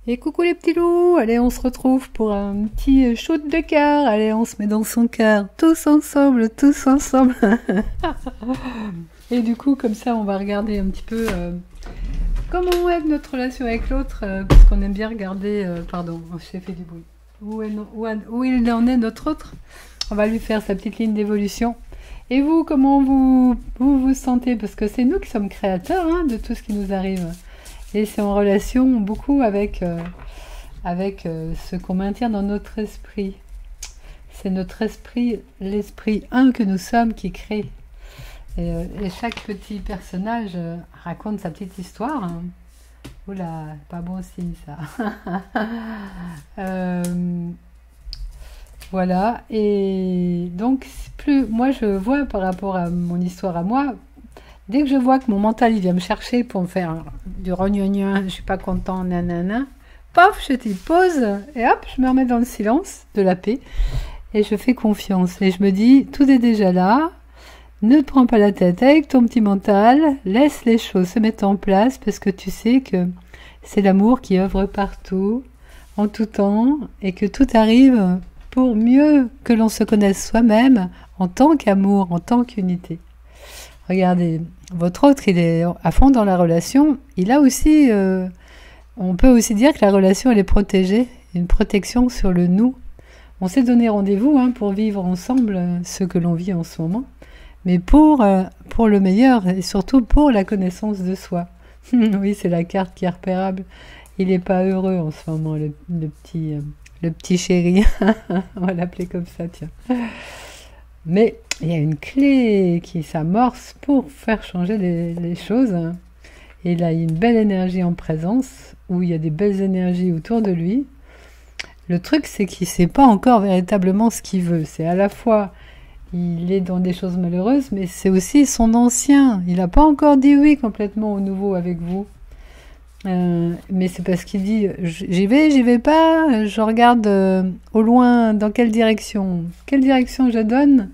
Et coucou les petits loups, allez on se retrouve pour un petit shoot de cœur, allez on se met dans son cœur, tous ensemble, tous ensemble. Et du coup comme ça on va regarder un petit peu comment est notre relation avec l'autre, parce qu'on aime bien regarder, pardon, j'ai fait du bruit, où il en est notre autre. On va lui faire sa petite ligne d'évolution. Et vous, comment vous sentez? Parce que c'est nous qui sommes créateurs hein, de tout ce qui nous arrive. Et c'est en relation beaucoup avec ce qu'on maintient dans notre esprit. C'est notre esprit, l'esprit un que nous sommes qui crée. Et chaque petit personnage raconte sa petite histoire. Hein. Oula, pas bon signe ça. Euh, voilà, et donc plus moi je vois par rapport à mon histoire à moi, dès que je vois que mon mental il vient me chercher pour me faire du rognognon, je suis pas content, nanana, paf, je dis pause et hop, je me remets dans le silence de la paix et je fais confiance et je me dis tout est déjà là, ne te prends pas la tête avec ton petit mental, laisse les choses se mettre en place parce que tu sais que c'est l'amour qui œuvre partout, en tout temps et que tout arrive pour mieux que l'on se connaisse soi-même en tant qu'amour, en tant qu'unité. Regardez, votre autre, il est à fond dans la relation. Il a aussi, on peut aussi dire que la relation, elle est protégée, une protection sur le nous. On s'est donné rendez-vous hein, pour vivre ensemble ce que l'on vit en ce moment, mais pour le meilleur et surtout pour la connaissance de soi. Oui, c'est la carte qui est repérable. Il n'est pas heureux en ce moment, le petit chéri. On va l'appeler comme ça, tiens. Mais il y a une clé qui s'amorce pour faire changer les choses. Et là, il y a une belle énergie en présence, où il y a des belles énergies autour de lui. Le truc, c'est qu'il ne sait pas encore véritablement ce qu'il veut. C'est à la fois, il est dans des choses malheureuses, mais c'est aussi son ancien. Il n'a pas encore dit oui complètement au nouveau avec vous. Mais c'est parce qu'il dit j'y vais pas, je regarde au loin dans quelle direction je donne,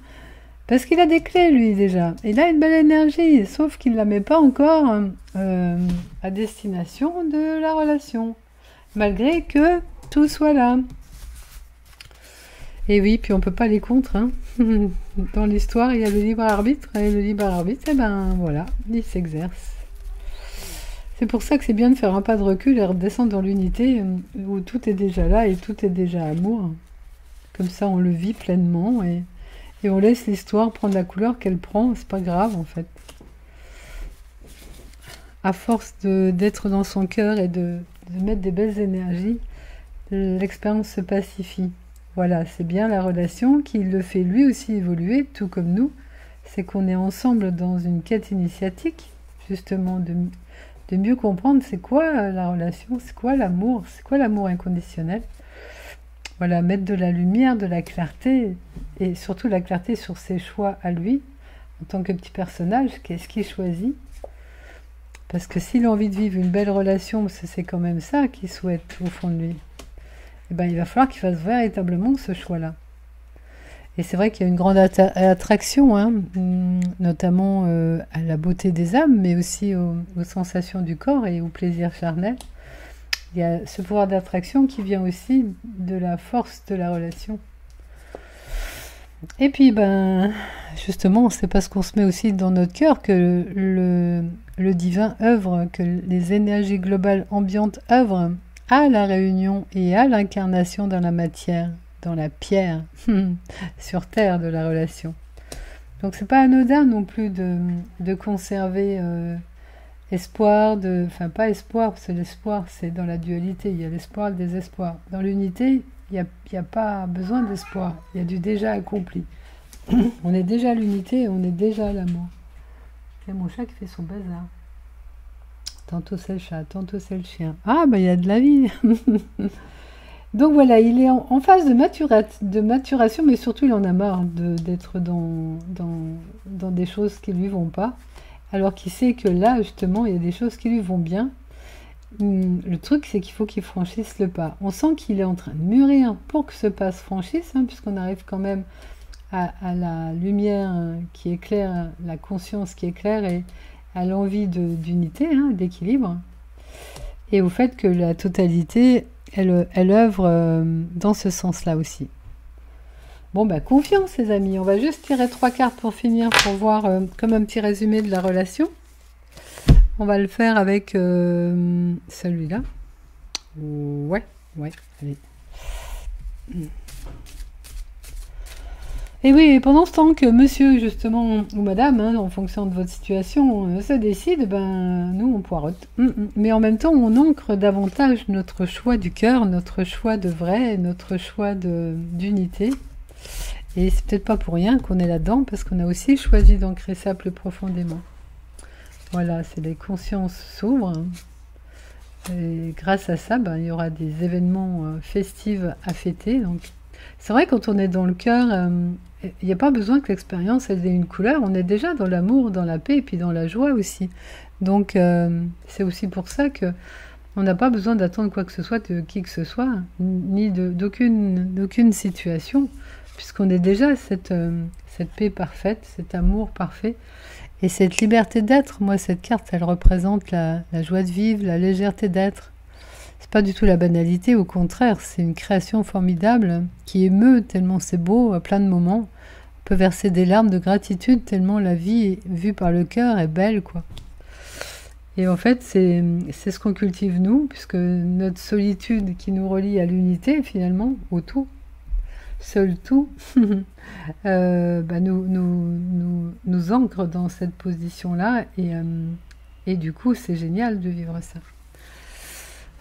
parce qu'il a des clés lui déjà, il a une belle énergie, sauf qu'il la met pas encore à destination de la relation, malgré que tout soit là. Et oui, puis on peut pas aller contre, hein. Dans l'histoire il y a le libre arbitre, et le libre arbitre, et ben voilà, il s'exerce. C'est pour ça que c'est bien de faire un pas de recul et redescendre dans l'unité où tout est déjà là et tout est déjà amour. Comme ça, on le vit pleinement et on laisse l'histoire prendre la couleur qu'elle prend. C'est pas grave en fait. À force d'être dans son cœur et de mettre des belles énergies, l'expérience se pacifie. Voilà, c'est bien la relation qui le fait lui aussi évoluer, tout comme nous. C'est qu'on est ensemble dans une quête initiatique, justement, de mieux comprendre c'est quoi la relation, c'est quoi l'amour inconditionnel. Voilà, mettre de la lumière, de la clarté, et surtout la clarté sur ses choix à lui, en tant que petit personnage, qu'est-ce qu'il choisit. Parce que s'il a envie de vivre une belle relation, parce que c'est quand même ça qu'il souhaite au fond de lui, eh ben, il va falloir qu'il fasse véritablement ce choix-là. Et c'est vrai qu'il y a une grande attraction, hein, notamment à la beauté des âmes, mais aussi aux sensations du corps et au plaisir charnel. Il y a ce pouvoir d'attraction qui vient aussi de la force de la relation. Et puis, ben, justement, c'est parce qu'on se met aussi dans notre cœur que le divin œuvre, que les énergies globales ambiantes œuvrent à la réunion et à l'incarnation dans la matière, dans la pierre, sur terre de la relation. Donc c'est pas anodin non plus de conserver espoir, enfin pas espoir, parce que l'espoir c'est dans la dualité, il y a l'espoir et le désespoir. Dans l'unité, il n'y a pas besoin d'espoir, il y a du déjà accompli. On est déjà l'unité, on est déjà l'amour. C'est mon chat qui fait son bazar. Tantôt c'est le chat, tantôt c'est le chien. Ah bah il y a de la vie. Donc voilà, il est en phase de maturation, mais surtout il en a marre d'être dans des choses qui lui vont pas, alors qu'il sait que là, justement, il y a des choses qui lui vont bien. Le truc, c'est qu'il faut qu'il franchisse le pas. On sent qu'il est en train de mûrir pour que ce pas se franchisse, hein, puisqu'on arrive quand même à la lumière qui éclaire, la conscience qui éclaire, et à l'envie d'unité, hein, d'équilibre. et au fait que la totalité, elle œuvre dans ce sens-là aussi. Bon, bah, confiance, les amis. On va juste tirer 3 cartes pour finir, pour voir comme un petit résumé de la relation. On va le faire avec celui-là. Ouais, allez. Et oui, pendant ce temps que monsieur, justement, ou madame, hein, en fonction de votre situation, se décide, ben, nous, on poireaute. Mais en même temps, on ancre davantage notre choix du cœur, notre choix de vrai, notre choix d'unité. Et c'est peut-être pas pour rien qu'on est là-dedans, parce qu'on a aussi choisi d'ancrer ça plus profondément. Voilà, c'est les consciences s'ouvrent. Et grâce à ça, ben, il y aura des événements festifs à fêter. Donc, c'est vrai, quand on est dans le cœur, il n'y a pas besoin que l'expérience ait une couleur. On est déjà dans l'amour, dans la paix, et puis dans la joie aussi. Donc, c'est aussi pour ça que on n'a pas besoin d'attendre quoi que ce soit de qui que ce soit, ni d'aucune situation, puisqu'on est déjà cette paix parfaite, cet amour parfait. Et cette liberté d'être, moi, cette carte, elle représente la joie de vivre, la légèreté d'être. C'est pas du tout la banalité, au contraire, c'est une création formidable qui émeut tellement c'est beau à plein de moments. On peut verser des larmes de gratitude tellement la vie vue par le cœur est belle, quoi. Et en fait, c'est ce qu'on cultive nous, puisque notre solitude qui nous relie à l'unité, finalement, au tout, seul tout, bah nous ancre dans cette position-là, et du coup, c'est génial de vivre ça.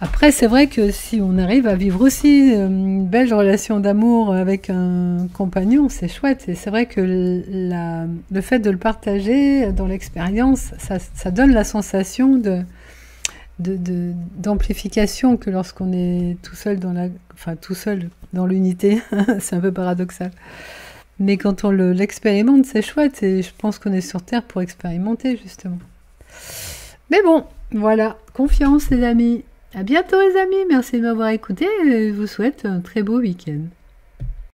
Après, c'est vrai que si on arrive à vivre aussi une belle relation d'amour avec un compagnon, c'est chouette. Et c'est vrai que le fait de le partager dans l'expérience, ça donne la sensation d'amplification que lorsqu'on est tout seul tout seul dans l'unité. C'est un peu paradoxal. Mais quand on l'expérimente, c'est chouette. Et je pense qu'on est sur Terre pour expérimenter, justement. Mais bon, voilà. Confiance, les amis. À bientôt les amis, merci de m'avoir écouté et je vous souhaite un très beau week-end.